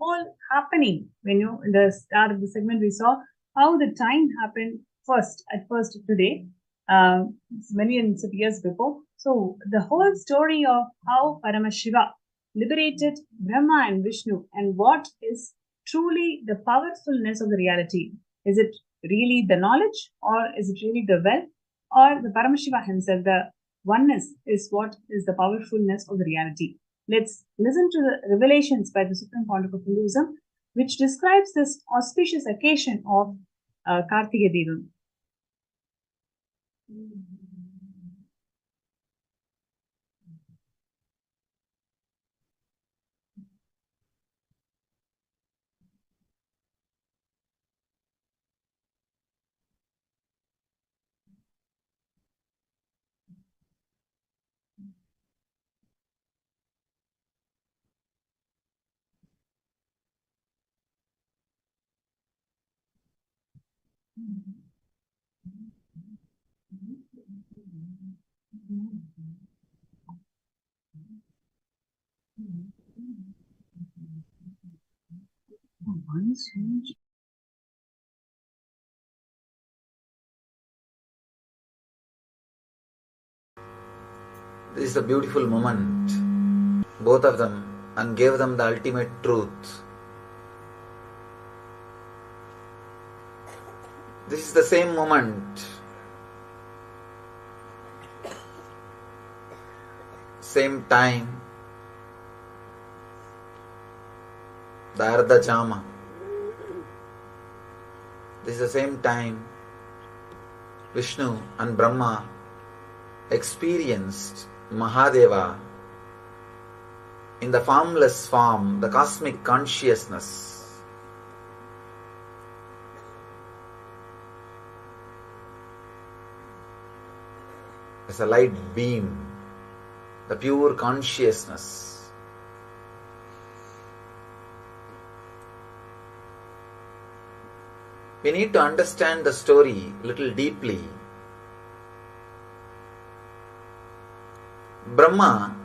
all happening. When you in the start of the segment, we saw how the time happened at first today, millions of years before. So the whole story of how Paramashiva liberated Brahma and Vishnu and what is truly the powerfulness of the reality. Is it really the knowledge or is it really the wealth or the Paramashiva himself, the oneness is what is the powerfulness of the reality. Let's listen to the revelations by the Supreme Pontiff of Hinduism, which describes this auspicious occasion of Karthigai Deepam. This is a beautiful moment, both of them, and gave them the ultimate truth. This is the same moment, same time, the Ardha Jama. This is the same time Vishnu and Brahma experienced Mahadeva in the formless form, the cosmic consciousness. As a light beam, the pure consciousness. We need to understand the story a little deeply. Brahma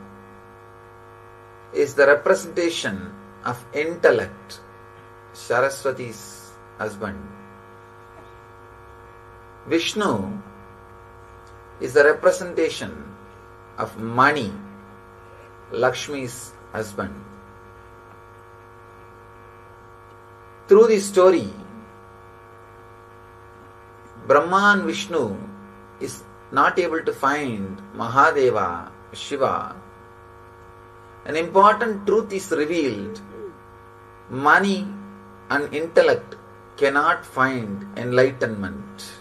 is the representation of intellect, Saraswati's husband. Vishnu is the representation of money, Lakshmi's husband. Through this story, Brahma and Vishnu is not able to find Mahadeva, Shiva. An important truth is revealed. Money and intellect cannot find enlightenment.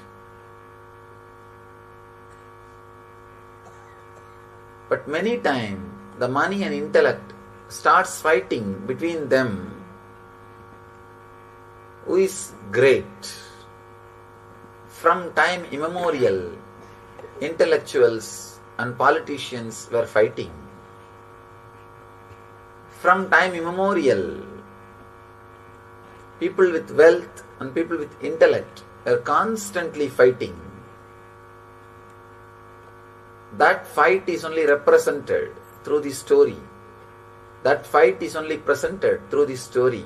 But many times, the money and intellect starts fighting between them. Who is great? From time immemorial, intellectuals and politicians were fighting. From time immemorial, people with wealth and people with intellect were constantly fighting. That fight is only represented through this story. That fight is only presented through this story.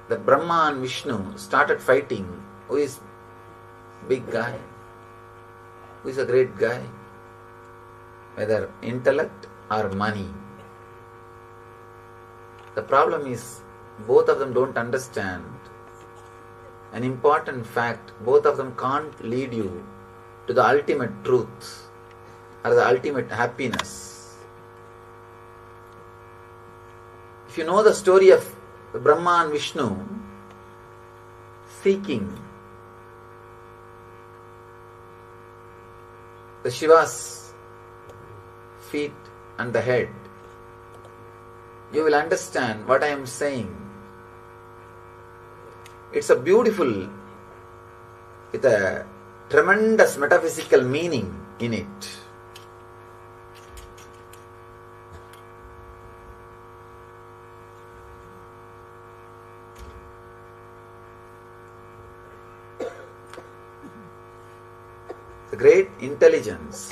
That Brahma and Vishnu started fighting. Who is big guy? Who is a great guy? Whether intellect or money. The problem is both of them don't understand an important fact. Both of them can't lead you to the ultimate truth or the ultimate happiness. If you know the story of Brahma and Vishnu seeking the Shiva's feet and the head, you will understand what I am saying. It's a beautiful, with a tremendous metaphysical meaning in it. The great intelligence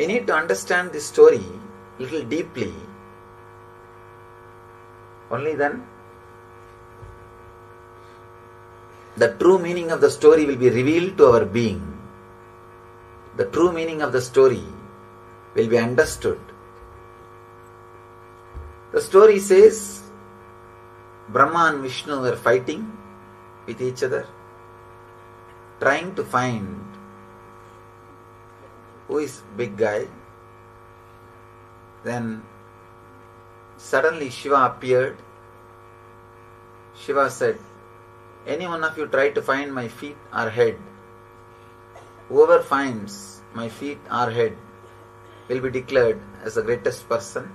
We need to understand this story little deeply. Only then the true meaning of the story will be revealed to our being. The true meaning of the story will be understood. The story says Brahma and Vishnu were fighting with each other, trying to find who is big guy. Then suddenly Shiva appeared. Shiva said, any one of you try to find my feet or head. Whoever finds my feet or head will be declared as the greatest person.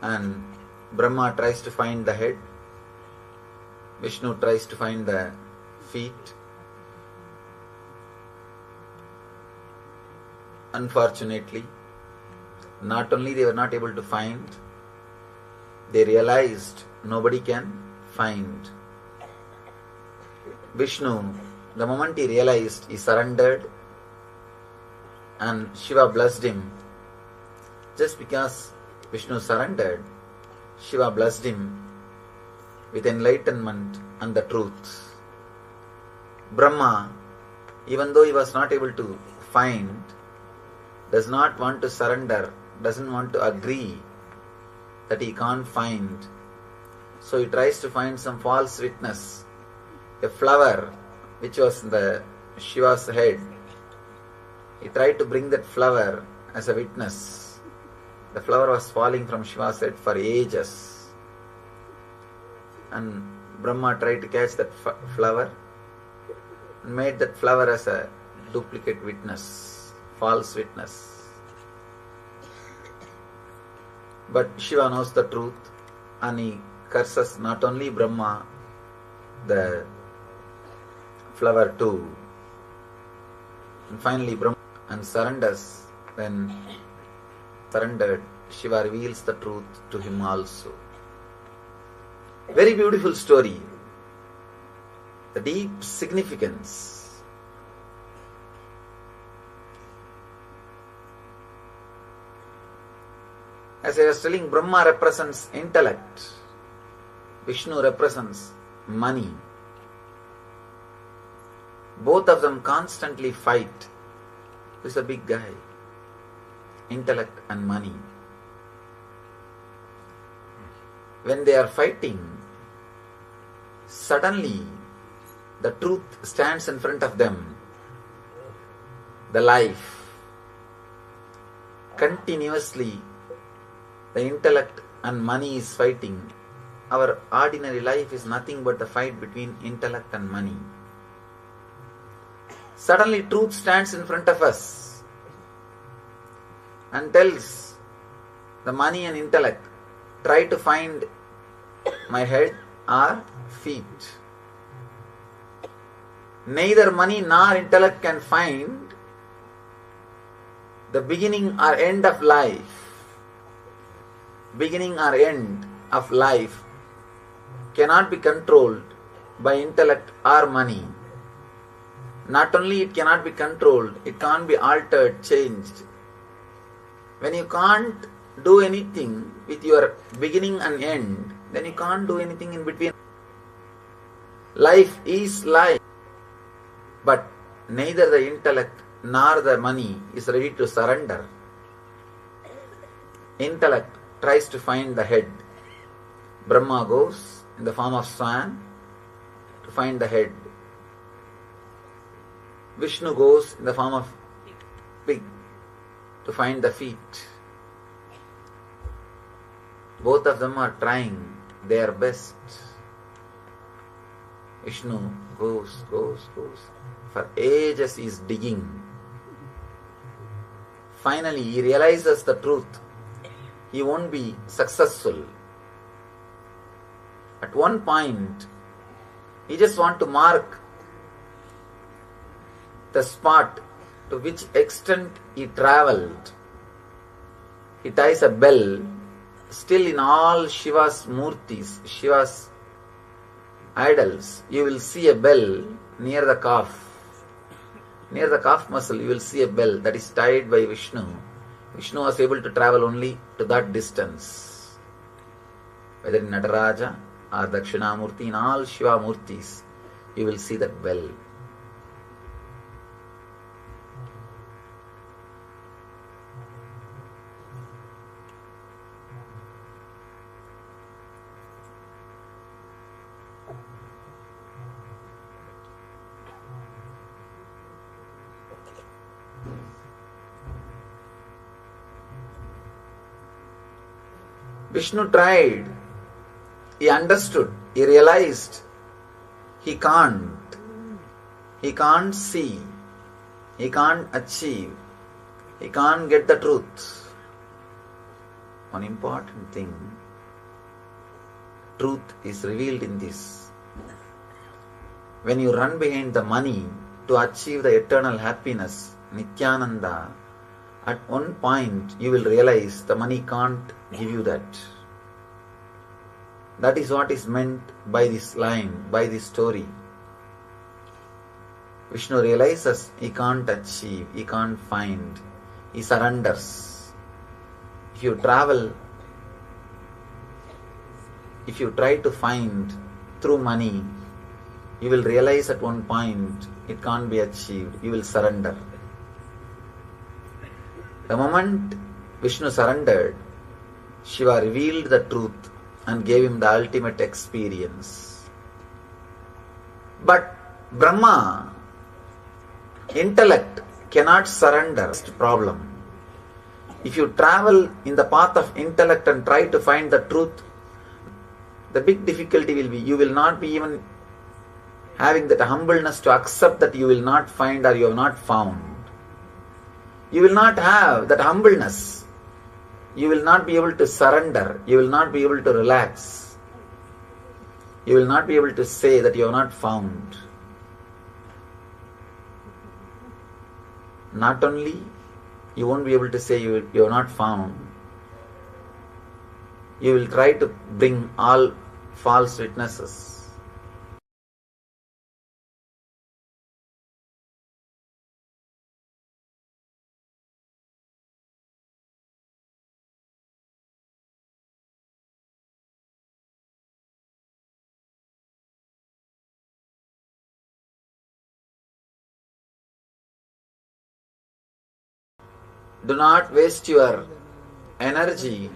And Brahma tries to find the head. Vishnu tries to find the feet. Unfortunately, not only they were not able to find, they realized nobody can find. Vishnu, the moment he realized, he surrendered, and Shiva blessed him. Just because Vishnu surrendered, Shiva blessed him with enlightenment and the truth. Brahma, even though he was not able to find, does not want to surrender, doesn't want to agree that he can't find. So he tries to find some false witness, a flower which was in the Shiva's head. He tried to bring that flower as a witness. The flower was falling from Shiva's head for ages. And Brahma tried to catch that flower and made that flower as a duplicate witness, false witness. But Shiva knows the truth and he curses not only Brahma, the flower too. And finally Brahma and surrenders. When surrendered, Shiva reveals the truth to him also. Very beautiful story. The deep significance. As I was telling, Brahma represents intellect. Vishnu represents money. Both of them constantly fight. Who's a big guy? Intellect and money. When they are fighting, suddenly the truth stands in front of them. The life. Continuously, the intellect and money is fighting. Our ordinary life is nothing but the fight between intellect and money. Suddenly truth stands in front of us and tells the money and intellect, try to find my head or feet. Neither money nor intellect can find the beginning or end of life. Beginning or end of life cannot be controlled by intellect or money. Not only it cannot be controlled, it can't be altered, changed. When you can't do anything with your beginning and end, then you can't do anything in between. Life is life, but neither the intellect nor the money is ready to surrender. Intellect tries to find the head. Brahma goes in the form of swan to find the head. Vishnu goes in the form of pig to find the feet. Both of them are trying their best. Vishnu goes. For ages he is digging. Finally he realizes the truth. He won't be successful. At one point, he just wants to mark the spot to which extent he travelled. He ties a bell. Still in all Shiva's murtis, Shiva's idols, you will see a bell near the calf. Near the calf muscle, you will see a bell that is tied by Vishnu. Vishnu was able to travel only to that distance. Whether in Nataraja or Dakshinamurti, in all Shiva Murtis, you will see that bell. Vishnu tried, he understood, he realized he can't see, he can't achieve, he can't get the truth. One important thing, truth is revealed in this. When you run behind the money to achieve the eternal happiness, Nityananda, at one point you will realize the money can't give you that. That is what is meant by this line, by this story. Vishnu realizes he can't achieve, he can't find, he surrenders. If you travel, if you try to find through money, you will realize at one point it can't be achieved, you will surrender. The moment Vishnu surrendered, Shiva revealed the truth and gave him the ultimate experience. But Brahma, intellect, cannot surrender. Problem. If you travel in the path of intellect and try to find the truth, the big difficulty will be you will not be even having that humbleness to accept that you will not find or you have not found. You will not have that humbleness. You will not be able to surrender. You will not be able to relax. You will not be able to say that you have not found. Not only you won't be able to say you have not found, you will try to bring all false witnesses. Do not waste your energy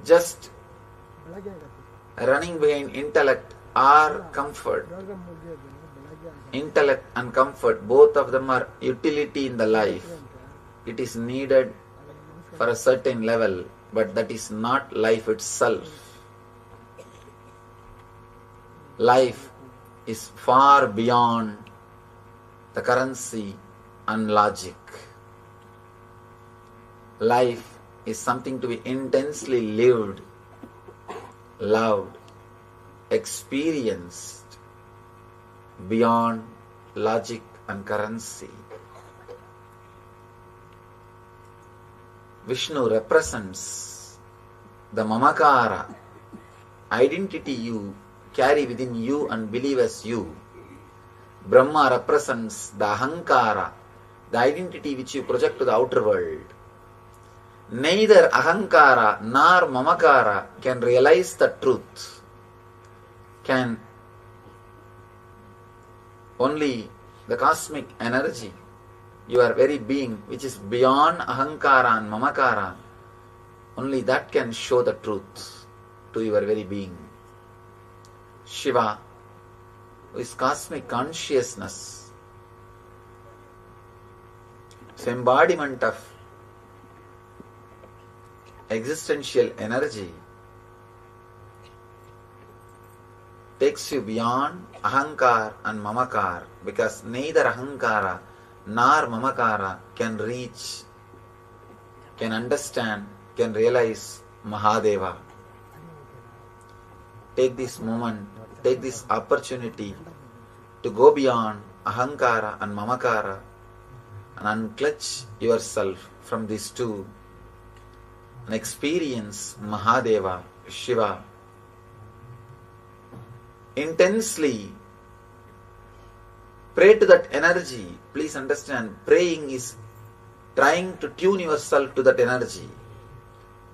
just running behind intellect or comfort. Intellect and comfort, both of them are utility in the life. It is needed for a certain level, but that is not life itself. Life is far beyond the currency and logic. Life is something to be intensely lived, loved, experienced beyond logic and currency. Vishnu represents the mamakara, identity you carry within you and believe as you. Brahma represents the ahankara, the identity which you project to the outer world. Neither ahankara nor mamakara can realize the truth. Can only the cosmic energy, your very being, which is beyond ahankara and mamakara, only that can show the truth to your very being. Shiva, who is cosmic consciousness, is embodiment of existential energy, takes you beyond ahankar and mamakar, because neither ahankara nor mamakara can reach, can understand, can realize Mahadeva. Take this moment, take this opportunity to go beyond ahankara and mamakara and unclutch yourself from these two and experience Mahadeva, Shiva, intensely pray to that energy. Please understand, praying is trying to tune yourself to that energy.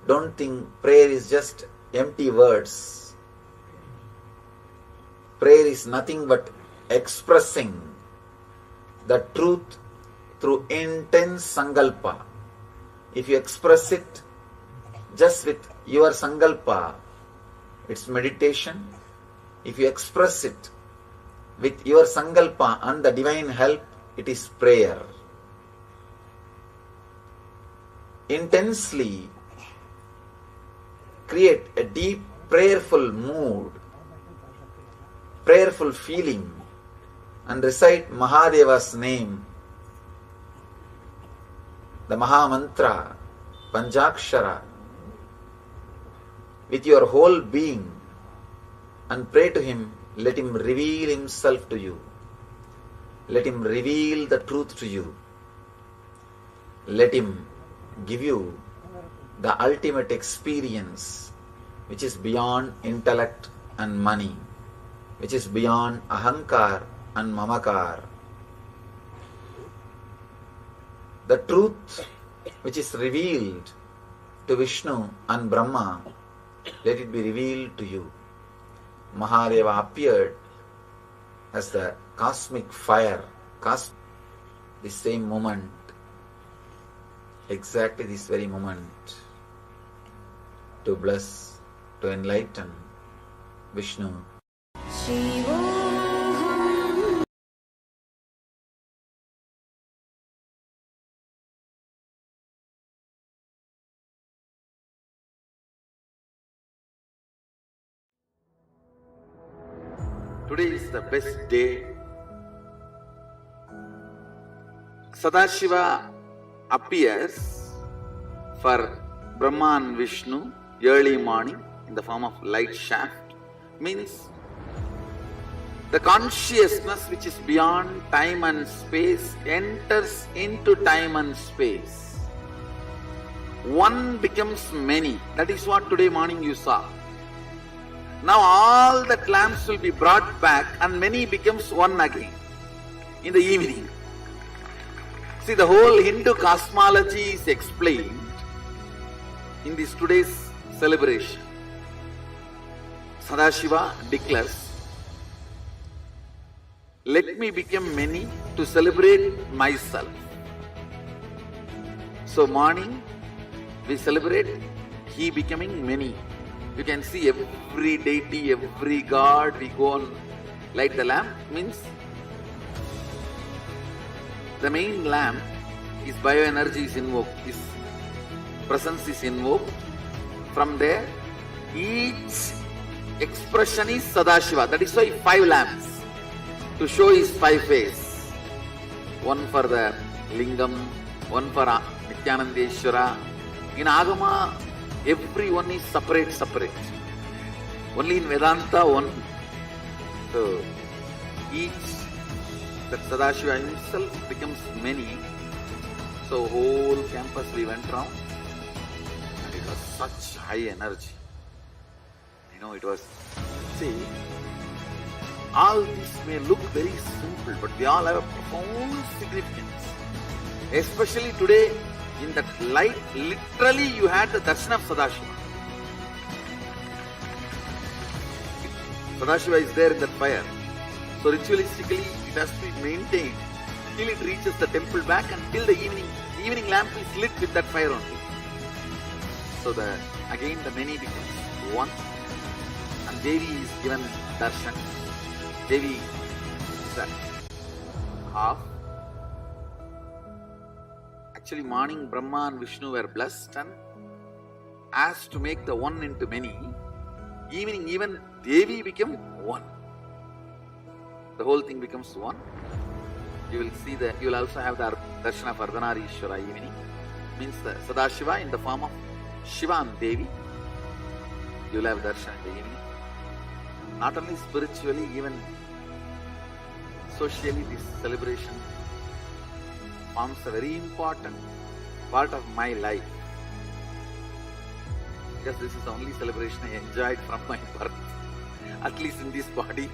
Don't think prayer is just empty words. Prayer is nothing but expressing the truth through intense sankalpa. If you express it just with your sankalpa, it's meditation. If you express it with your sankalpa and the divine help, it is prayer. Intensely create a deep prayerful mood, prayerful feeling, and recite Mahadeva's name, the Maha Mantra, Panchakshara, with your whole being, and pray to him. Let him reveal himself to you. Let him reveal the truth to you. Let him give you the ultimate experience, which is beyond intellect and money, which is beyond ahankar and mamakar. The truth which is revealed to Vishnu and Brahma, let it be revealed to you. Mahadeva appeared as the cosmic fire, the same moment, exactly this very moment, to bless, to enlighten Vishnu. Today is the best day. Sadashiva appears for Brahma and Vishnu early morning in the form of light shaft. Means the consciousness which is beyond time and space enters into time and space. One becomes many. That is what today morning you saw. Now all that lamps will be brought back and many becomes one again in the evening. See, the whole Hindu cosmology is explained in this today's celebration. Sadashiva declares, let me become many to celebrate myself. So morning we celebrate he becoming many. You can see every deity, every god, we go and light the lamp. Means the main lamp, his bioenergy is invoked, his presence is invoked. From there, each expression is Sadashiva. That is why 5 lamps, to show his 5 face. One for the Lingam, one for Nityanandeshwara. In Agama, every one is separate. Only in Vedanta, one. So, each, that Sadashiva himself becomes many. So, whole campus we went round, and it was such high energy. It was, see, all this may look very simple, but they all have a profound significance. Especially today, in that light, literally you had the darshan of Sadashiva. Sadashiva is there in that fire. So ritualistically it has to be maintained till it reaches the temple back and till the evening lamp is lit with that fire only. So again the many becomes one, and Devi is given darshan. Devi is that half. Actually, morning Brahma and Vishnu were blessed and asked to make the one into many. Evening, even Devi became one. The whole thing becomes one. You will see that you will also have the darshan of Ardhanarishwara evening. Means the Sadashiva in the form of Shiva and Devi. You will have darshan in the evening. Not only spiritually, even socially, this celebration forms a very important part of my life, because this is the only celebration I enjoyed from my birth, at least in this body.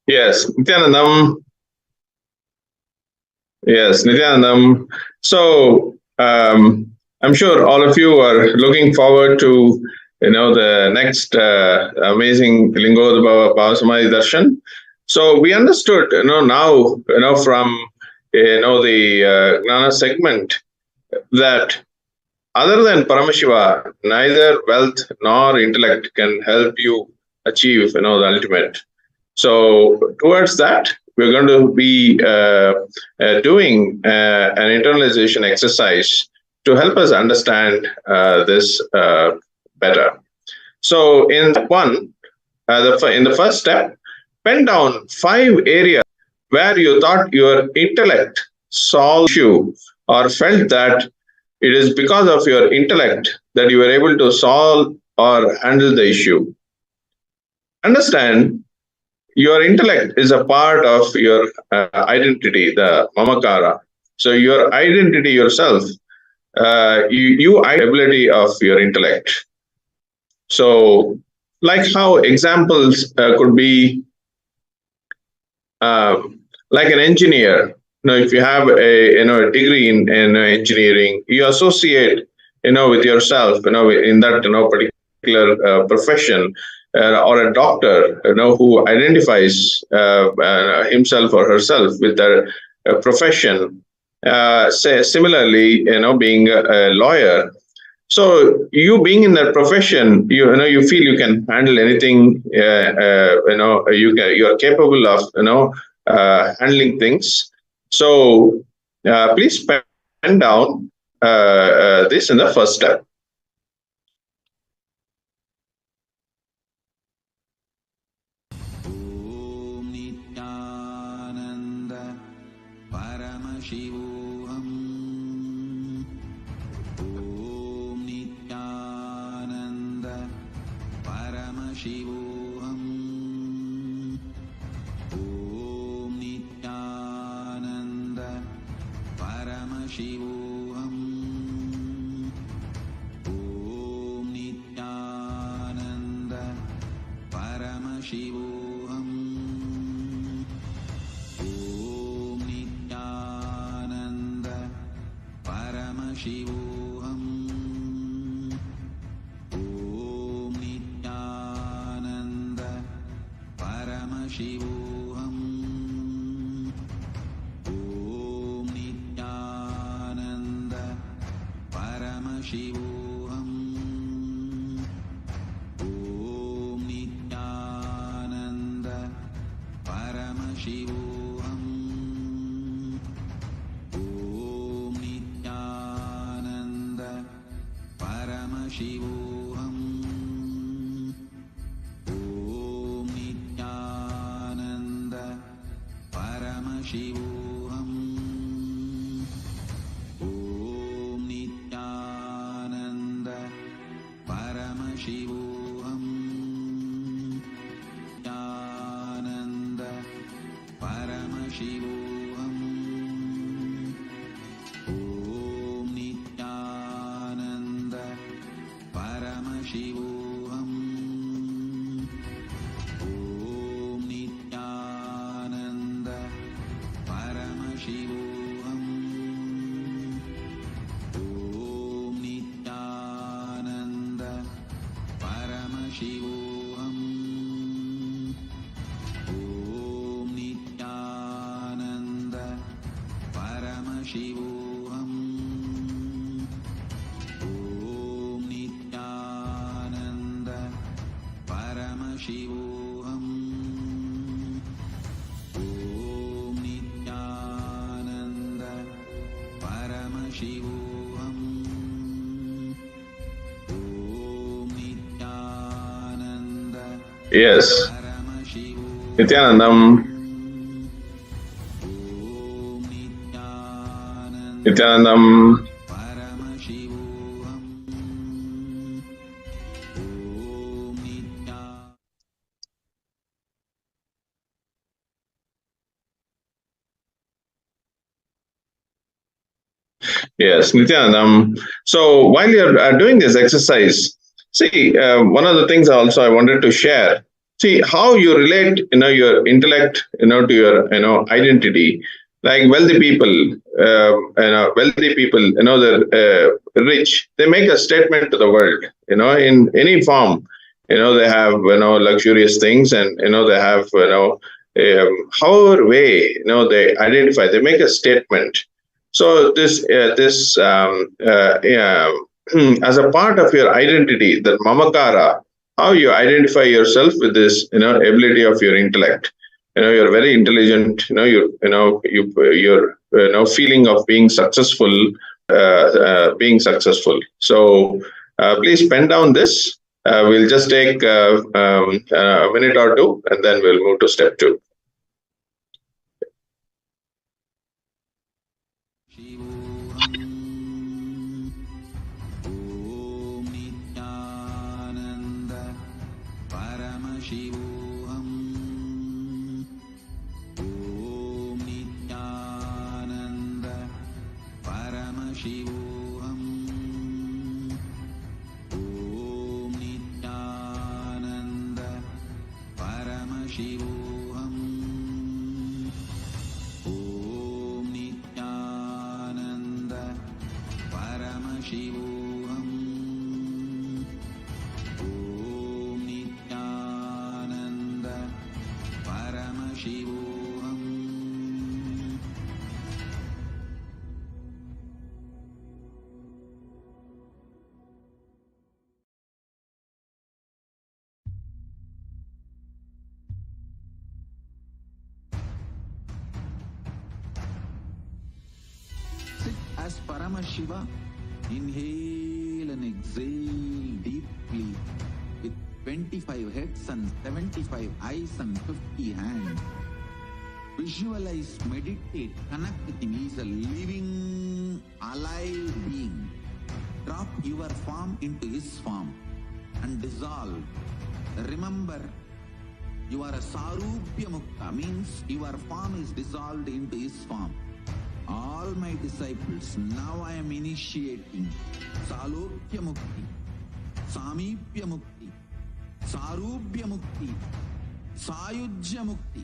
Yes, Nityanandam. Yes, Nityanandam. So I'm sure all of you are looking forward to the next amazing Lingodabhava Bhavasamadhi Darshan. So we understood now from the Gnana segment that other than Paramashiva, neither wealth nor intellect can help you achieve the ultimate. So towards that, we're going to be doing an internalization exercise to help us understand this better. So in step one, in the first step, pen down 5 areas where you thought your intellect solved the issue or felt that it is because of your intellect that you were able to solve or handle the issue. Understand your intellect is a part of your identity, the mamakara. So your identity yourself, you ability of your intellect. So, like how examples could be like an engineer. If you have a degree in engineering, you associate with yourself in that particular profession, or a doctor who identifies himself or herself with their profession. Say similarly, being a lawyer. So you being in that profession, you feel you can handle anything. You are capable of handling things. So please pen down this in the first step. Yes, Nityanandam. Nityanandam. Yes, Nityanandam. So while you're doing this exercise, see, one of the things also I wanted to share. see how you relate, your intellect, to your, identity. Like wealthy people, the rich, they make a statement to the world, in any form. They have, luxurious things, and, they have, however way, they identify, they make a statement. So yeah, as a part of your identity, that mamakara, how you identify yourself with this, ability of your intellect. You're very intelligent. Your feeling of being successful, So please pen down this. We'll just take a minute or two, and then we'll move to step 2. As Paramashiva, inhale and exhale deeply with 25 heads and 75 eyes and 50 hands. Visualize, meditate, connect with him. He is a living, alive being. Drop your form into his form and dissolve. Remember, you are a Sarupya Mukta, means your form is dissolved into his form. All my disciples, now I am initiating Salokya Mukti, Samipya Mukti, Sarupya Mukti, Sayujya Mukti.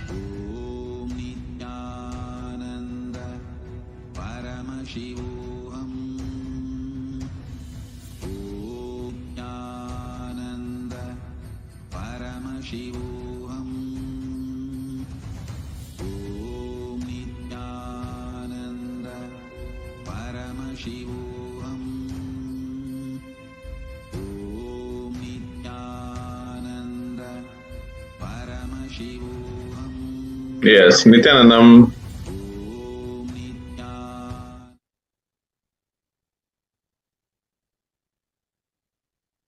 Om Nityananda Paramashivoham. Om Nityananda Paramashivoham. Shivoham. Om Nityananda Paramashivoham. Yes, Nityanandam. Om Nityananda.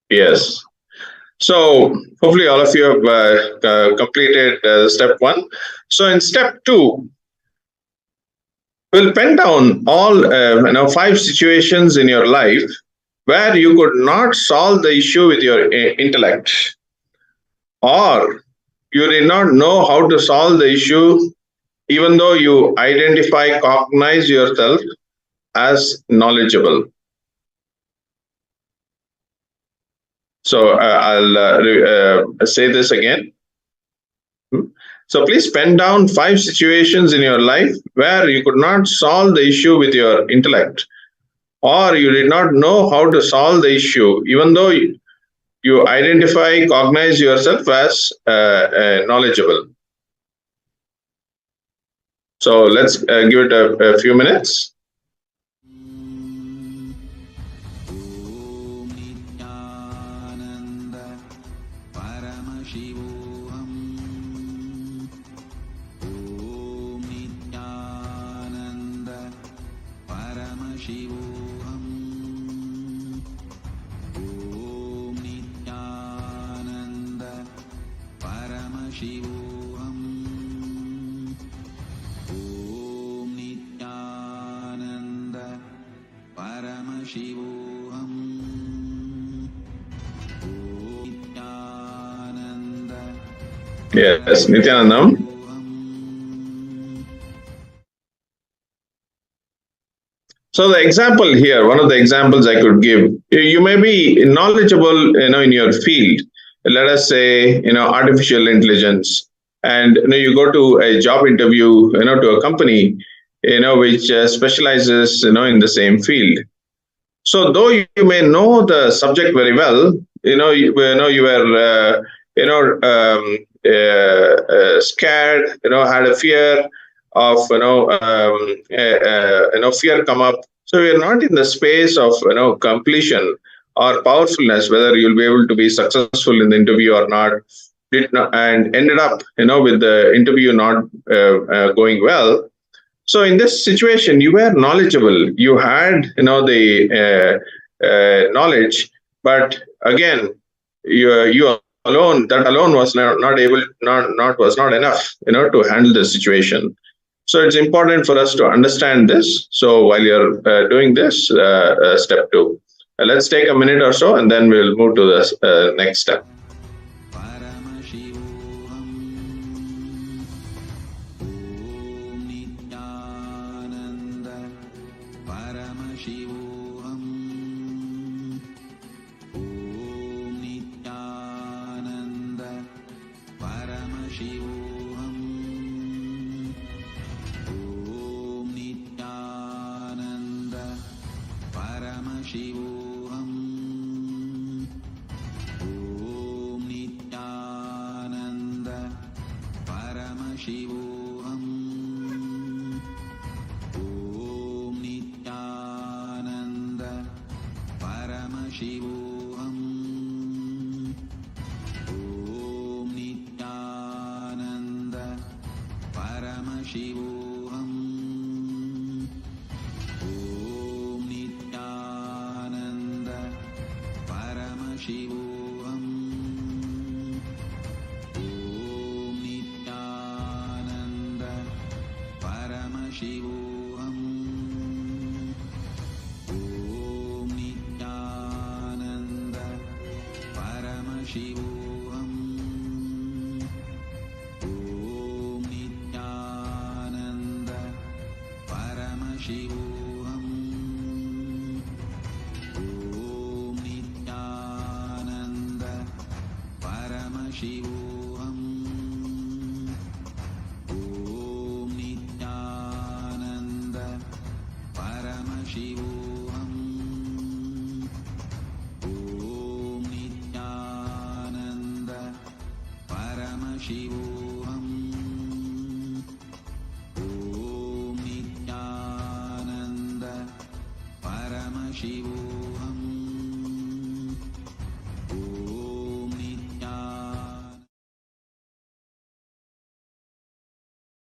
Yes. So hopefully all of you have completed step 1. So in step 2, we'll pen down all 5 situations in your life where you could not solve the issue with your intellect, or you did not know how to solve the issue, even though you cognize yourself as knowledgeable. So I'll say this again. So please pen down 5 situations in your life where you could not solve the issue with your intellect, or you did not know how to solve the issue, even though you cognize yourself as knowledgeable. So let's give it a few minutes. Yes, Nityanandam. So the example here, one of the examples I could give, you may be knowledgeable, in your field, let us say, artificial intelligence, and you go to a job interview, to a company, which specializes, in the same field. So though you may know the subject very well, you were, scared, had a fear of, fear come up. So you're not in the space of, completion or powerfulness, whether you'll be able to be successful in the interview or not. Did not, and ended up, with the interview not going well. So in this situation, you were knowledgeable. You had, the knowledge, but again, you alone, that alone was was not enough, to handle the situation. So it's important for us to understand this. So while you're doing this, step 2, let's take a minute or so, and then we'll move to the next step.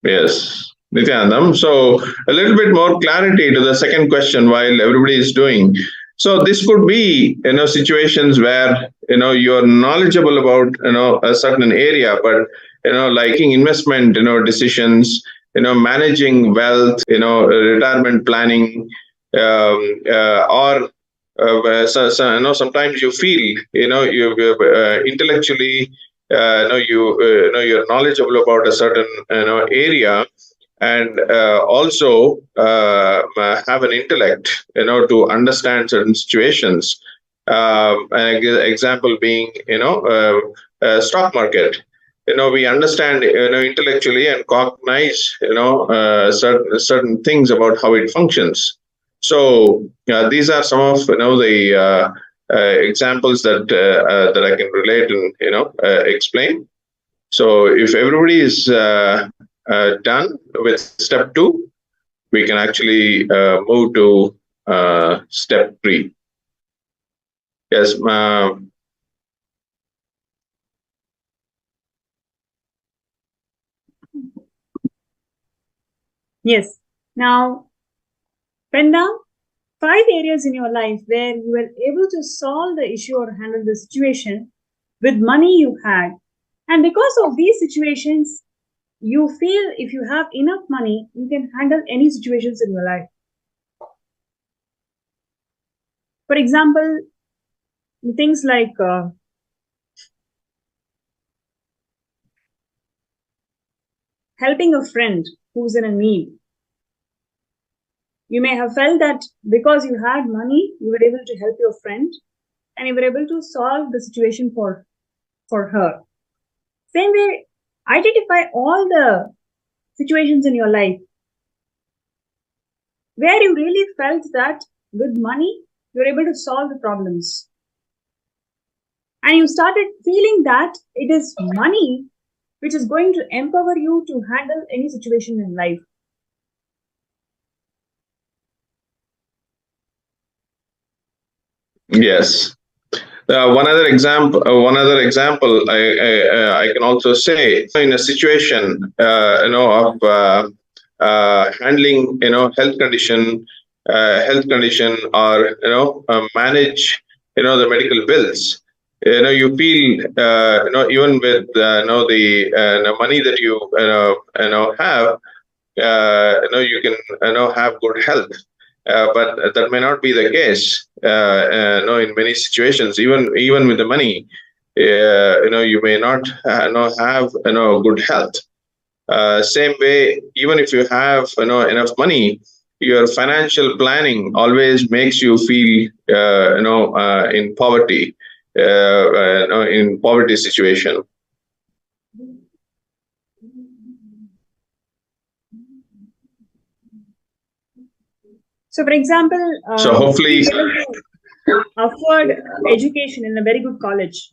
Yes, Nityanandam. So a little bit more clarity to the second question while everybody is doing. So this could be, situations where, you're knowledgeable about, a certain area, but, liking investment, decisions, managing wealth, retirement planning, or sometimes you feel, you intellectually, you're knowledgeable about a certain, area, and also have an intellect, to understand certain situations. An example being, stock market. We understand, intellectually and cognize, certain things about how it functions. So these are some of, the examples that I can relate and explain. So if everybody is done with step 2, we can actually move to step 3. Yes. Yes. Now, pen down 5 areas in your life where you were able to solve the issue or handle the situation with money you had. And because of these situations, you feel if you have enough money, you can handle any situations in your life. For example, things like helping a friend who's in a need. You may have felt that because you had money, you were able to help your friend and you were able to solve the situation for for her. Same way, identify all the situations in your life where you really felt that with money, you're able to solve the problems. And you started feeling that it is money which is going to empower you to handle any situation in life. Yes. One other example. I can also say in a situation, of handling, health condition, or manage, the medical bills. You feel, even with the money that you have, you can have good health, but that may not be the case. No, in many situations, even with the money, you may not have good health. Same way, even if you have enough money, your financial planning always makes you feel in poverty, in poverty situation. So, for example, So hopefully, being able to afford education in a very good college,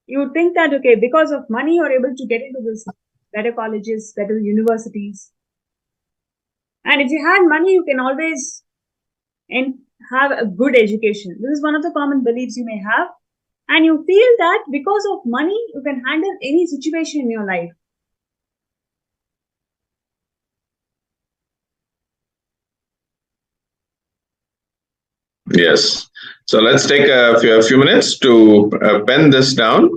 you would think that, okay, because of money, you're able to get into this better colleges, better universities. And if you had money, you can always have a good education. This is one of the common beliefs you may have. And you feel that because of money, you can handle any situation in your life. yes. So let's take a few minutes to pen this down.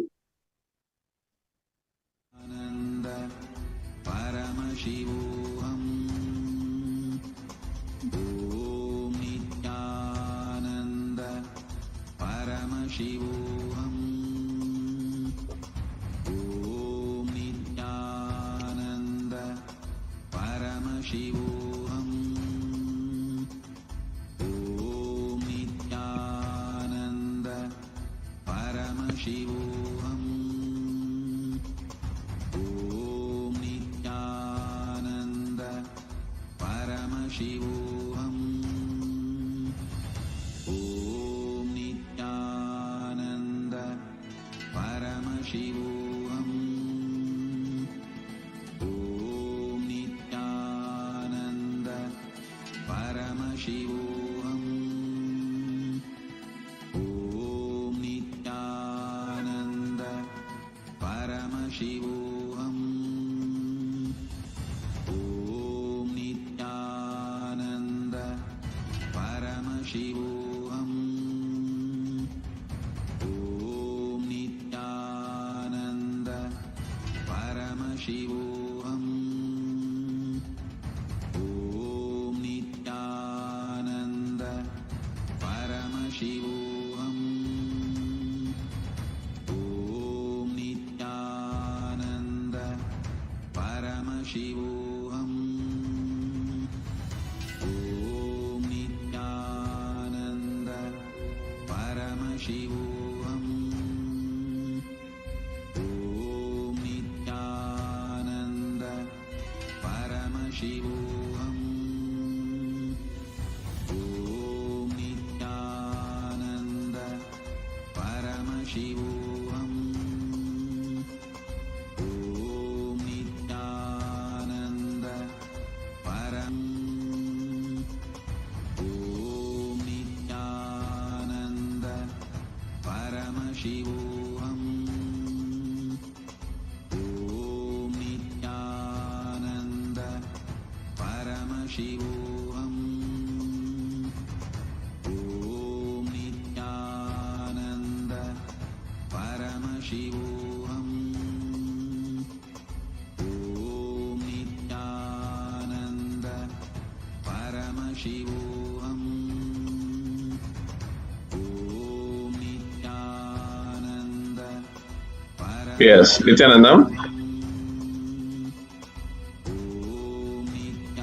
Yes, Nityanandam.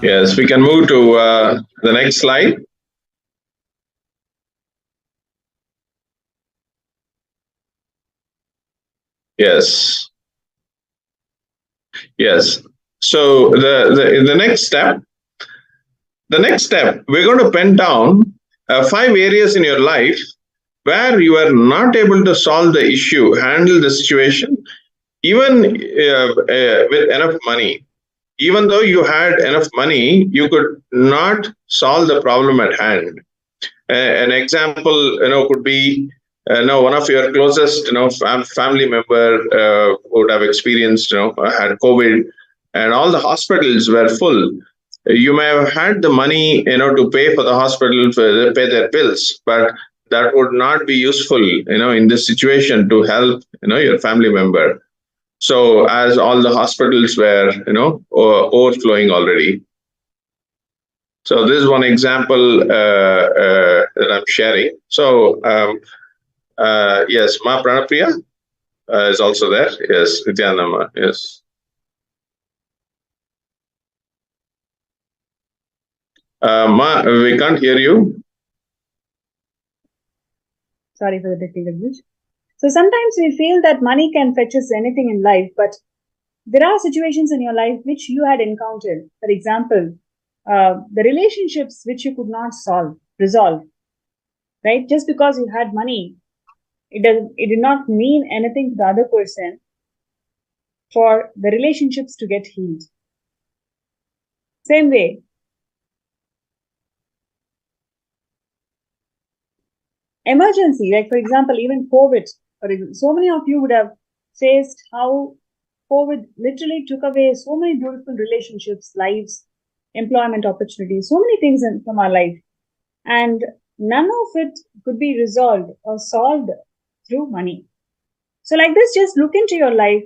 Yes, we can move to the next slide. Yes. Yes. So the next step, we're going to pen down 5 areas in your life where you are not able to solve the issue, handle the situation, even with enough money. Even though you had enough money, you could not solve the problem at hand. An example, could be, one of your closest, family member would have experienced, had COVID, and all the hospitals were full. You may have had the money, to pay for the hospital, pay their bills, but that would not be useful, in this situation to help, your family member. So as all the hospitals were, overflowing already. So this is one example that I'm sharing. So yes, Ma Pranapriya is also there. Yes, Nityanama. Yes. Ma, we can't hear you. Sorry for the technical glitch. So sometimes we feel that money can fetch us anything in life, but there are situations in your life which you had encountered. For example, the relationships which you could not resolve, right? Just because you had money, it did not mean anything to the other person for the relationships to get healed. Same way, emergency, like for example, even COVID, so many of you would have faced how COVID literally took away so many beautiful relationships, lives, employment opportunities, so many things from our life. And none of it could be resolved or solved through money. So like this, just look into your life.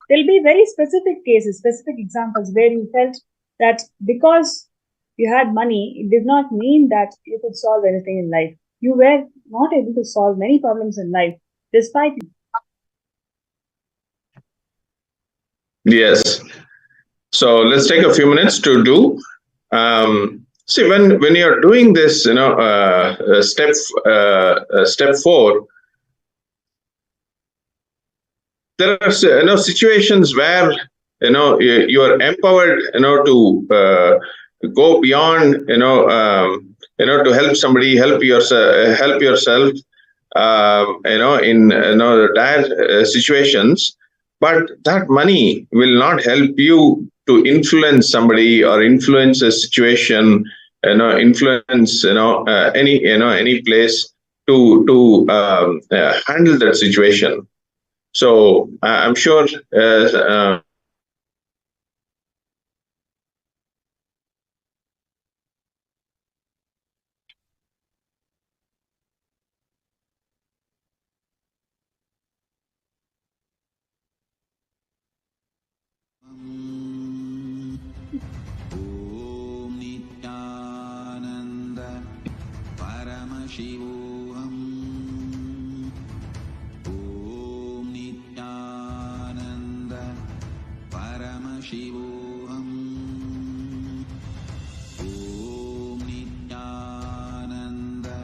There'll be very specific cases, specific examples where you felt that because you had money, it did not mean that you could solve anything in life. You were not able to solve many problems in life despite. Yes. So let's take a few minutes to do. See, when you're doing this, step 4, there are situations where you are empowered to go beyond to help somebody, help yourself in dire situations, but that money will not help you to influence somebody or influence a situation, influence any place to handle that situation. So I'm sure Om Nityananda Paramashivoham. Om Nityananda Paramashivoham. Om Nityananda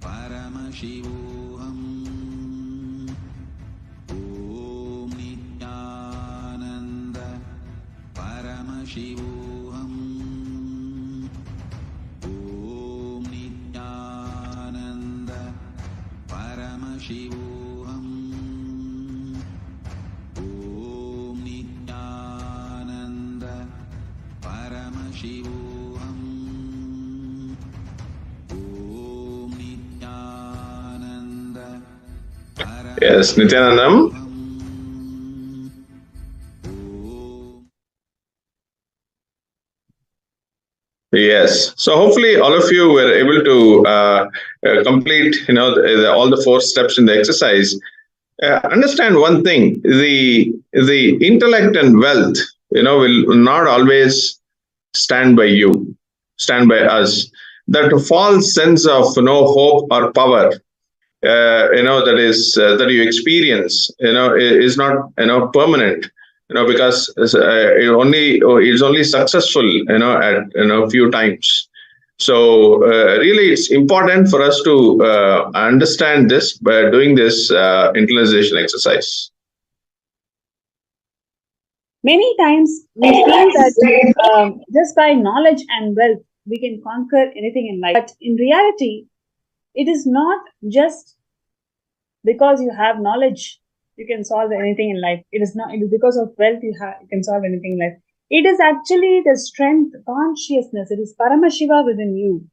Paramashivoham. Om Nityananda Paramashivoham. Om Nityananda Paramashivoham. Om Nityananda Paramashivoham. Om Nityananda yes, Nityanandam. Yes. So hopefully all of you were able to complete, all the 4 steps in the exercise. Understand one thing: the intellect and wealth, will not always stand by us. That false sense of hope or power, that you experience, is not permanent. Because it's only successful, at a few times. So really, it's important for us to understand this by doing this internalization exercise. Many times we feel that just by knowledge and wealth we can conquer anything in life. But in reality, it is not just because you have knowledge you can solve anything in life. It is not. It is because of wealth you can solve anything in life. It is actually the strength, consciousness. It is Paramashiva within you.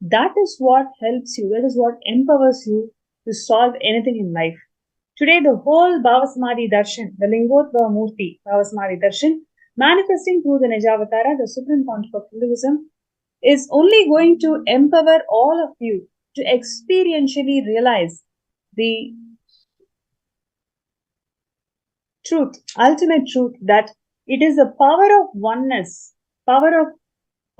That is what helps you. That is what empowers you to solve anything in life. Today, the whole Bhavasamadhi Darshan, the Lingotva Murti, Bhavasamadhi Darshan, manifesting through the Nijavatara, the supreme concept of Hinduism, is only going to empower all of you to experientially realize the truth, ultimate truth, that it is the power of oneness, power of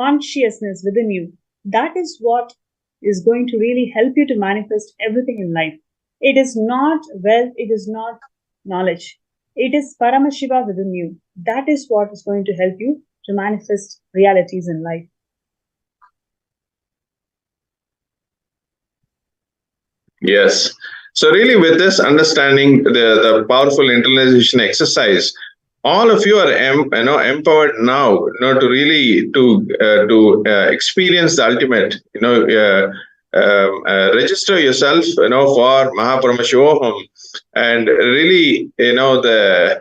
consciousness within you. That is what is going to really help you to manifest everything in life. It is not wealth, it is not knowledge. It is Paramashiva within you. That is what is going to help you to manifest realities in life. Yes. So really, with this understanding, the powerful internalization exercise, all of you are empowered now, to really to experience the ultimate. Register yourself, for Mahaparamashivaham, and really, the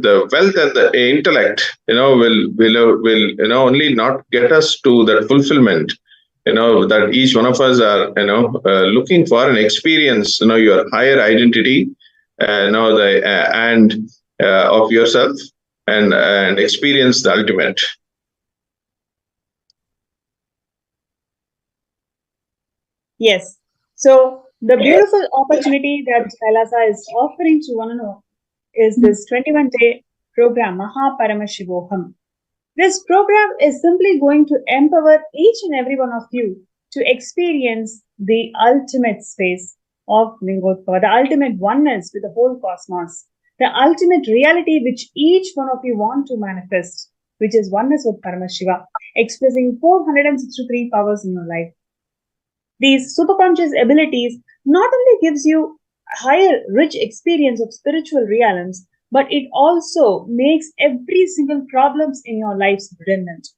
wealth and the intellect, will only not get us to that fulfillment. That each one of us are looking for an experience, your higher identity, and of yourself, and experience the ultimate. Yes. So the beautiful opportunity that Kailasa is offering to one and all is this 21-day program, Mahaparamashivaham. This program is simply going to empower each and every one of you to experience the ultimate space of Lingotva, the ultimate oneness with the whole cosmos, the ultimate reality which each one of you want to manifest, which is oneness with Paramashiva, expressing 463 powers in your life. These superconscious abilities not only gives you higher, rich experience of spiritual realms, but it also makes every single problems in your lives redundant.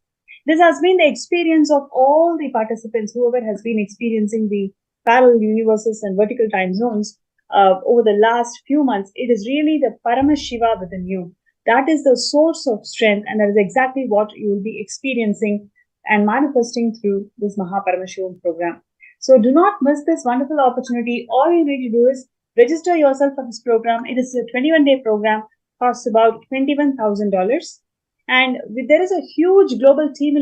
This has been the experience of all the participants, whoever has been experiencing the parallel universes and vertical time zones over the last few months. It is really the Paramashiva within you. That is the source of strength, and that is exactly what you will be experiencing and manifesting through this Mahaparamashivaham program. So do not miss this wonderful opportunity. All you need to do is register yourself for this program. It is a 21-day program, costs about $21,000. And there is a huge global team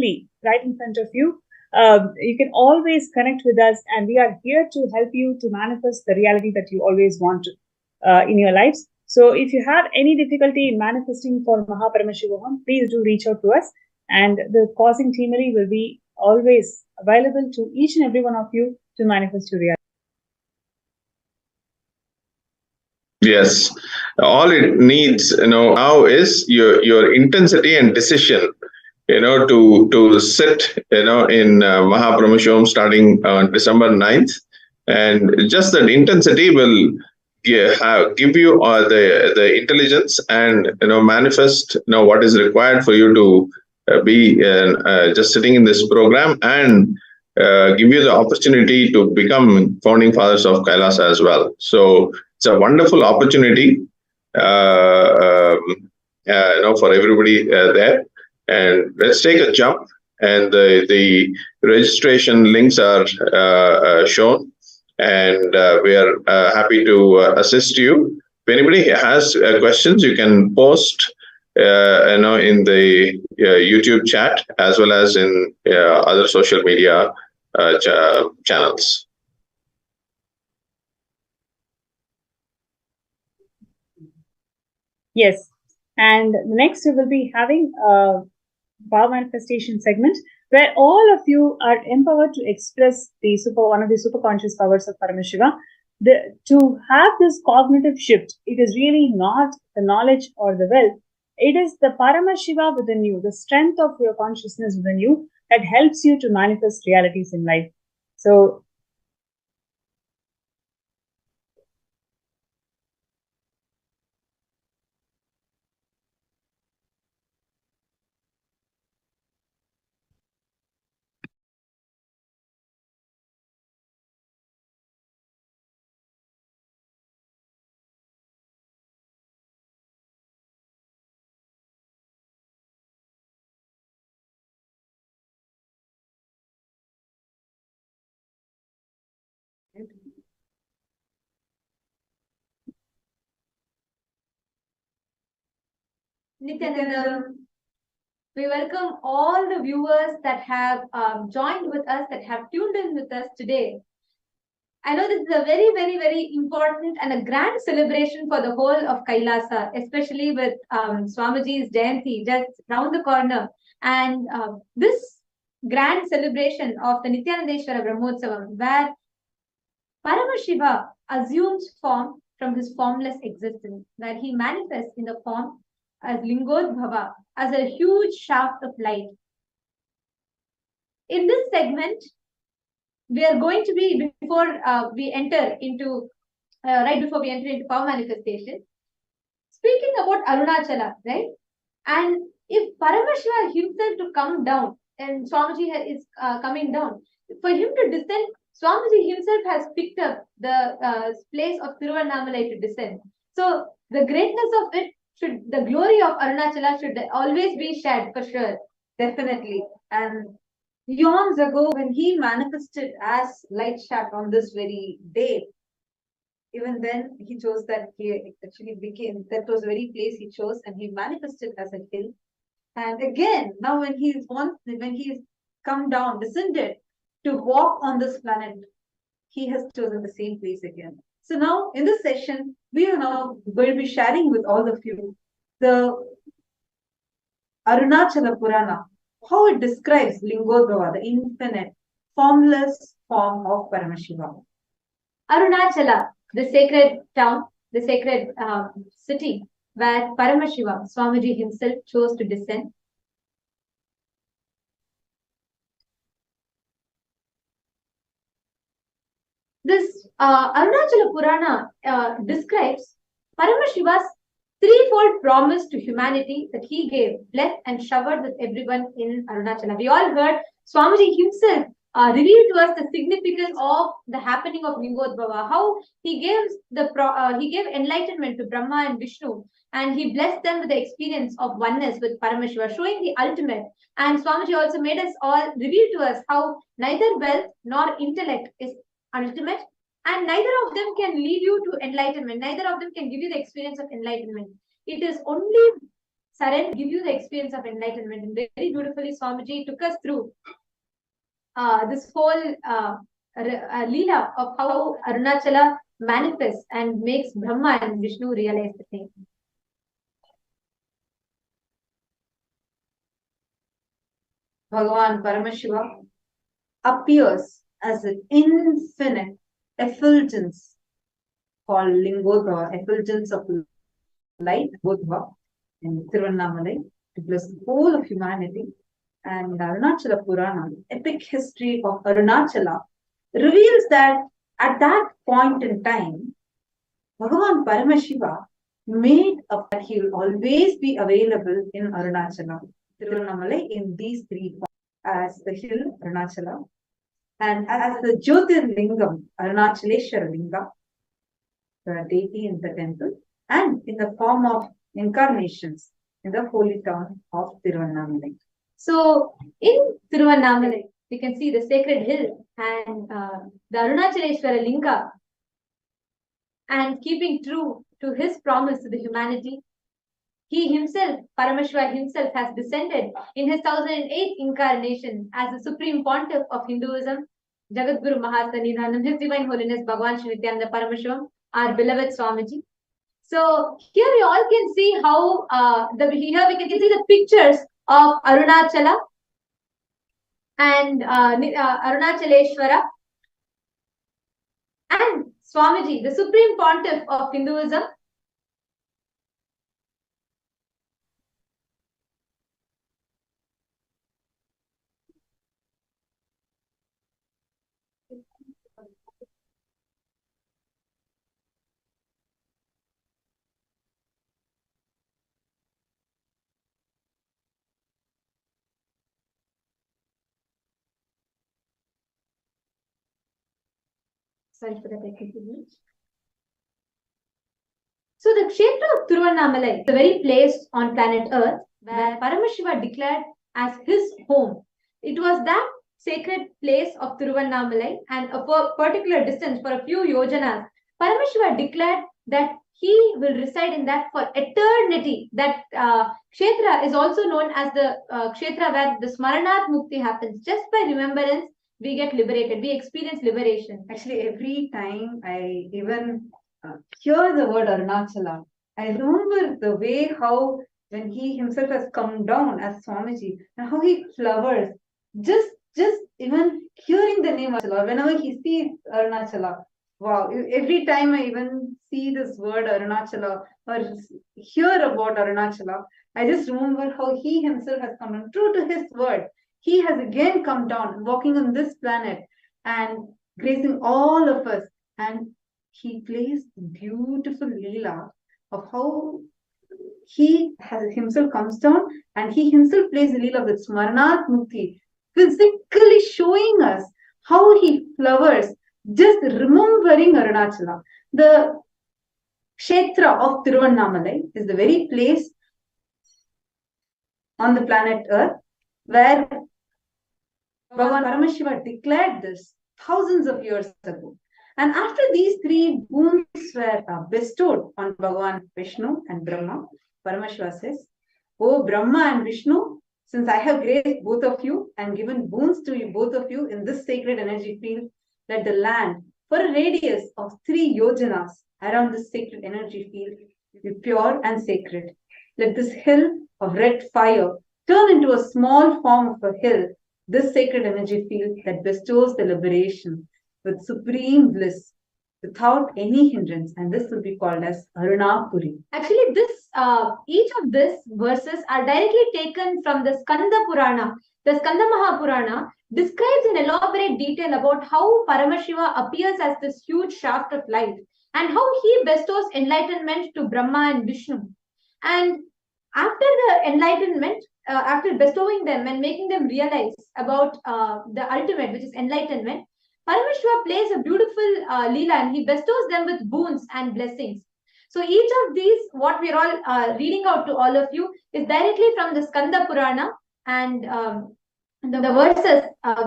right in front of you. You can always connect with us, and we are here to help you to manifest the reality that you always want in your lives. So if you have any difficulty in manifesting for Mahaparamashivaham, please do reach out to us, and the causing team will be always available to each and every one of you to manifest your reality. Yes, all it needs, now is your intensity and decision, to sit, in Mahaparamashivaham starting on December 9th, and just that intensity will give you the intelligence and manifest what is required for you to be just sitting in this program, and give you the opportunity to become founding fathers of Kailasa as well. So it's a wonderful opportunity, for everybody there. And let's take a jump. And the registration links are shown, and we are happy to assist you. If anybody has questions, you can post, in the YouTube chat, as well as in other social media channels. Yes, and next we will be having a power manifestation segment where all of you are empowered to express one of the super conscious powers of Paramashiva. To have this cognitive shift, it is really not the knowledge or the wealth. It is the Paramashiva within you, the strength of your consciousness within you, that helps you to manifest realities in life. So Nityanandam, we welcome all the viewers that have joined with us, that have tuned in with us today. I know this is a very, very, very important and a grand celebration for the whole of Kailasa, especially with Swamiji's Jayanti just round the corner. And this grand celebration of the Nityanandeshwara Brahmotsavam, where Paramashiva assumes form from his formless existence, where he manifests in the form as Lingodbhava, as a huge shaft of light. In this segment, we are going to be, before we enter into, right before we enter into power manifestation, speaking about Arunachala, right? And if Paramashiva himself to come down, and Swamiji is coming down, for him to descend, Swamiji himself has picked up the place of Tiruvannamalai to descend. So the greatness of it the glory of Arunachala should always be shared, for sure, definitely. And eons ago, when he manifested as light shaft on this very day, even then he chose that he actually became, that was the very place he chose, and he manifested as a hill. And again, now when he's come down, descended to walk on this planet, he has chosen the same place again. So now in this session, we are now going to be sharing with all of you the Arunachala Purana, how it describes Lingodhava, the infinite, formless form of Paramashiva. Arunachala, the sacred town, the sacred city, where Paramashiva, Swamiji himself, chose to descend. This Arunachala Purana describes Paramashiva's threefold promise to humanity that he gave, blessed and showered with everyone in Arunachala. We all heard Swamiji himself revealed to us the significance of the happening of Lingodbhava, how he gave enlightenment to Brahma and Vishnu, and he blessed them with the experience of oneness with Paramashiva, showing the ultimate. And Swamiji also made us all reveal to us how neither wealth nor intellect is ultimate, and neither of them can lead you to enlightenment. Neither of them can give you the experience of enlightenment. It is only surrender give you the experience of enlightenment. And very beautifully, Swamiji took us through this whole leela of how Arunachala manifests and makes Brahma and Vishnu realize the same. Bhagavan Paramashiva appears as an infinite effulgence called Lingodhava, effulgence of light, Bodhva, in Tiruvannamalai, to bless the whole of humanity. And Arunachala Purana, the epic history of Arunachala, reveals that at that point in time, Bhagavan Paramashiva made up that he will always be available in Arunachala, Tiruvannamalai, in these three forms, as the hill Arunachala, and as the Jyotirlingam, Arunachaleshwara Linga, the deity in the temple, and in the form of incarnations in the holy town of Tiruvannamalai. So in Tiruvannamalai, we can see the sacred hill and the Arunachaleshwara Linga, and keeping true to his promise to the humanity, he himself, Paramashiva himself, has descended in his 1008th incarnation as the Supreme Pontiff of Hinduism, Jagadguru Mahasannidhanam, His Divine Holiness Bhagavan Shri Nityananda Paramashivam, our beloved Swamiji. So here we all can see how here we can see the pictures of Arunachala and Arunachaleshwara and Swamiji, the Supreme Pontiff of Hinduism. Sorry for that, I continue. So the Kshetra of Tiruvannamalai is the very place on planet Earth where Paramashiva declared as his home. It was that sacred place of Tiruvannamalai and a particular distance for a few yojanas, Paramashiva declared that he will reside in that for eternity. That kshetra is also known as the kshetra where the Smaranat Mukti happens. Just by remembrance, we get liberated. We experience liberation. Actually, every time I even hear the word Arunachala, I remember the way how when he himself has come down as Swamiji and how he flowers. Just even hearing the name Arunachala, whenever he sees Arunachala, wow, every time I even see this word Arunachala or hear about Arunachala, I just remember how he himself has come down. True to his word, he has again come down, walking on this planet and gracing all of us. And he plays beautiful Leela of how he has himself comes down and he himself plays the Leela with Smaranat Mukti, physically showing us how he flowers, just remembering Arunachala. The Kshetra of Tiruvannamalai is the very place on the planet Earth where Bhagavan Paramashiva declared this thousands of years ago. And after these three boons were bestowed on Bhagavan Vishnu and Brahma, Paramashiva says, "O Brahma and Vishnu, since I have graced both of you and given boons to you, both of you in this sacred energy field, let the land for a radius of 3 yojanas around this sacred energy field be pure and sacred. Let this hill of red fire turn into a small form of a hill, this sacred energy field that bestows the liberation with supreme bliss without any hindrance, and this will be called as Arunapuri." Actually, each of these verses are directly taken from the Skanda Purana. The Skanda Mahapurana describes in elaborate detail about how Paramashiva appears as this huge shaft of light and how he bestows enlightenment to Brahma and Vishnu. And after the enlightenment, after bestowing them and making them realize about the ultimate, which is enlightenment, Paramashiva plays a beautiful Leela and he bestows them with boons and blessings. So each of these, what we're all reading out to all of you, is directly from the Skanda Purana and the verses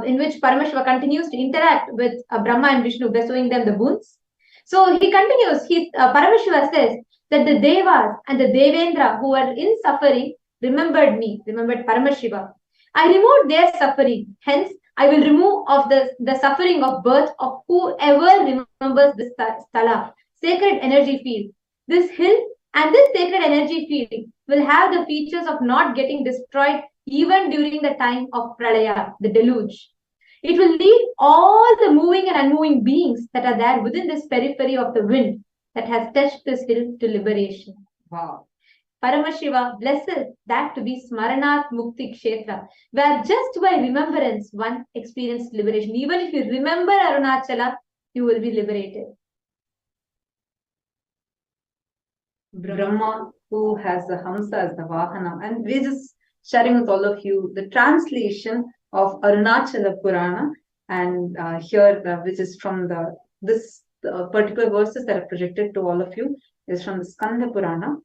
in which Paramashiva continues to interact with Brahma and Vishnu, bestowing them the boons. So he continues, Paramashiva says that the Devas and the Devendra who were in suffering remembered me, remembered Paramashiva. I removed their suffering. Hence, I will remove of the suffering of birth of whoever remembers this stala, sacred energy field. This hill and this sacred energy field will have the features of not getting destroyed even during the time of Pralaya, the deluge. It will lead all the moving and unmoving beings that are there within this periphery of the wind that has touched this hill to liberation. Wow. Paramashiva blesses that to be Smaranat Mukti Kshetra, where just by remembrance one experienced liberation. Even if you remember Arunachala, you will be liberated. Brahma, who has the Hamsa as the Vahana, and we're just sharing with all of you the translation of Arunachala Purana, and here, which is from this particular verses that are projected to all of you, is from the Skanda Purana.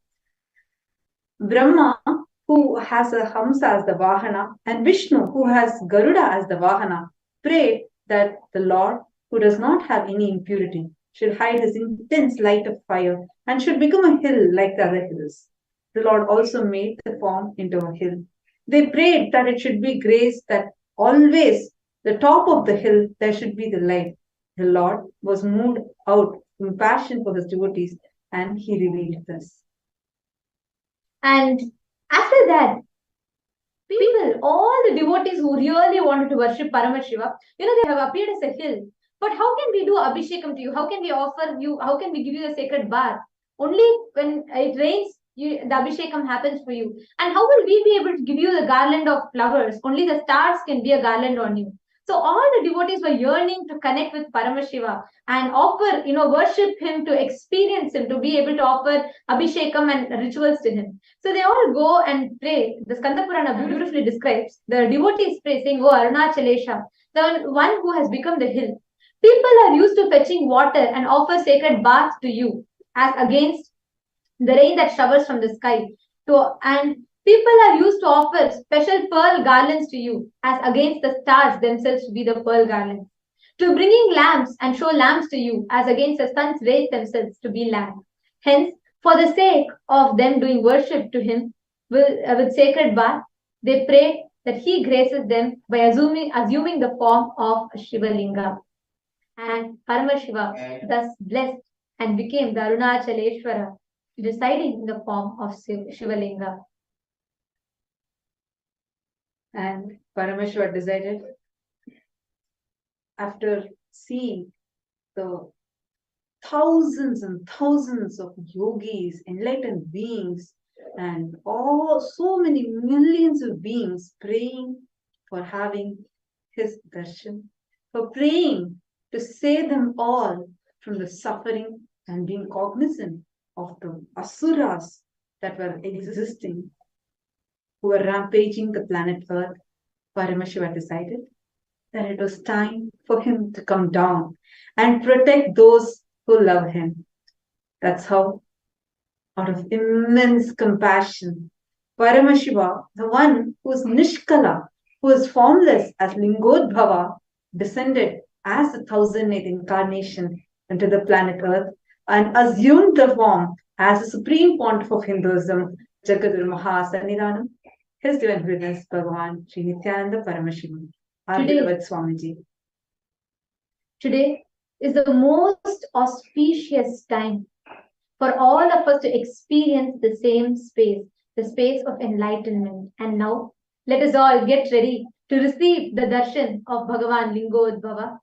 Brahma, who has a Hamsa as the Vahana, and Vishnu, who has Garuda as the Vahana, prayed that the Lord, who does not have any impurity, should hide his intense light of fire and should become a hill like the other hills. The Lord also made the form into a hill. They prayed that it should be graced, that always the top of the hill there should be the light. The Lord was moved out in passion for his devotees, and he revealed this. And after that, people, all the devotees who really wanted to worship Paramashiva, they have appeared as a hill. But how can we do Abhishekam to you? How can we offer you? How can we give you the sacred bath? Only when it rains, the Abhishekam happens for you. And how will we be able to give you the garland of flowers? Only the stars can be a garland on you. So all the devotees were yearning to connect with Paramashiva and offer, worship him, to experience him, to be able to offer Abhishekam and rituals to him. So they all go and pray. The Skanda Purana beautifully describes the devotees pray, saying, "Oh Arunachalesha, the one who has become the hill. People are used to fetching water and offer sacred baths to you as against the rain that showers from the sky. And People are used to offer special pearl garlands to you, as against the stars themselves to be the pearl garlands. To bringing lamps and show lamps to you, as against the sun's rays themselves to be lamps. Hence, for the sake of them doing worship to him with sacred bath, they pray that he graces them by assuming the form of a Shivalinga. And Paramashiva thus blessed and became the Arunachaleshwara, residing in the form of Shivalinga. And Paramashiva decided, after seeing the thousands and thousands of yogis, enlightened beings, and so many millions of beings praying for having his darshan, for praying to save them all from the suffering and being cognizant of the asuras that were existing, who were rampaging the planet Earth, Paramashiva decided that it was time for him to come down and protect those who love him. That's how, out of immense compassion, Paramashiva, the one who is Nishkala, who is formless as Lingodbhava, descended as the 1008th incarnation into the planet Earth and assumed the form as the supreme pontiff of Hinduism, Jagadguru Mahasannidhanam, His Divine Holiness Bhagavan Sri Nityananda Paramashiva, our beloved Swamiji. Today is the most auspicious time for all of us to experience the same space, the space of enlightenment. And now, let us all get ready to receive the darshan of Bhagavan Lingodbhava